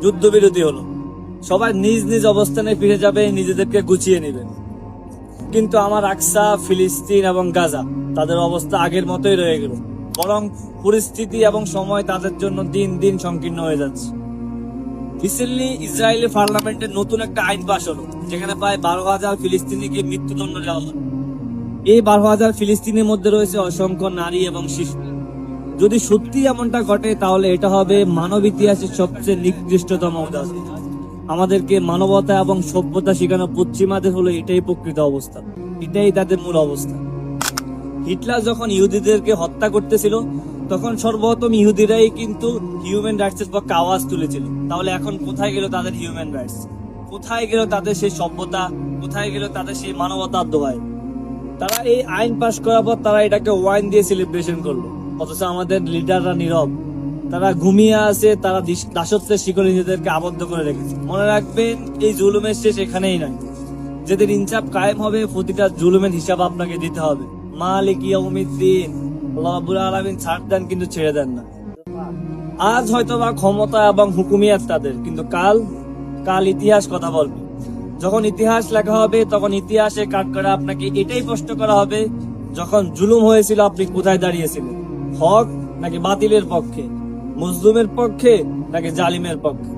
যুদ্ধবিরতি হলো, সবাই নিজ নিজ অবস্থানে ফিরে যাবে, নিজেদেরকে গুছিয়ে নেবে। কিন্তু আমার আকসা, ফিলিস্তিন এবং গাজা তাদের অবস্থা আগের মতোই রয়ে গেল, বরং পরিস্থিতি এবং সময় তাদের জন্য দিন দিন সংকীর্ণ হয়ে যাচ্ছে। রিসেন্টলি ইসরায়েলি পার্লামেন্টে নতুন একটা আইন পাশ হলো, যেখানে প্রায় 12,000 ফিলিস্তিনিকে মৃত্যুদণ্ড দেওয়া হলো। এই 12,000 ফিলিস্তিনের মধ্যে রয়েছে অসংখ্য নারী এবং শিশু। যদি সত্যি এমনটা ঘটে তাহলে এটা হবে মানব ইতিহাসের সবচেয়ে নিকৃষ্টতম উদাহরণ। আমাদেরকে মানবতা এবং সভ্যতা শেখানো পশ্চিমাদের হলো এটাই প্রকৃত অবস্থা, এটাই তাদের মূল অবস্থা। হিটলার যখন ইহুদিদেরকে হত্যা করতেছিল তখন সর্বপ্রথম ইহুদিরাই কিন্তু হিউম্যান রাইটস এর পক্ষে আওয়াজ তুলেছিল। তাহলে এখন কোথায় গেল তাদের হিউম্যান রাইটস? কোথায় গেল তাদের সেই সভ্যতা? কোথায় গেল তাদের সেই মানবতার দোহাই? তারা এই আইন পাশ করার পর তারা এটাকে ওয়াইন দিয়ে সেলিব্রেশন করলো, অথচ আমাদের লিডাররা নীরব, তারা ঘুমিয়ে আছে, তারা দাসত্বের শিকলে নিজেদেরকে আবদ্ধ করে রেখেছে। মনে রাখবেন, এই জুলুমের শেষ এখানেই নয়। যেদিন ইনসাফ কায়েম হবে প্রতিটা জুলুমের হিসাব আপনাকে দিতে হবে। মালিক ইয়াউমিদ্দিন, আল্লাহ রাব্বুল আলামিন ছাড় দেন কিন্তু ছেড়ে দেন না। আজ হয়তোবা ক্ষমতা এবং হুকুমিয়াত তাদের, কিন্তু কাল ইতিহাস কথা বলবে। যখন ইতিহাস লেখা হবে তখন ইতিহাসে কাঠগড়া আপনাকে এটাই প্রশ্ন করা হবে, যখন জুলুম হয়েছিল আপনি কোথায় দাঁড়িয়েছিলেন? হক নাকি বাতিলের পক্ষে? মজলুমের পক্ষে নাকি জালিমের পক্ষে?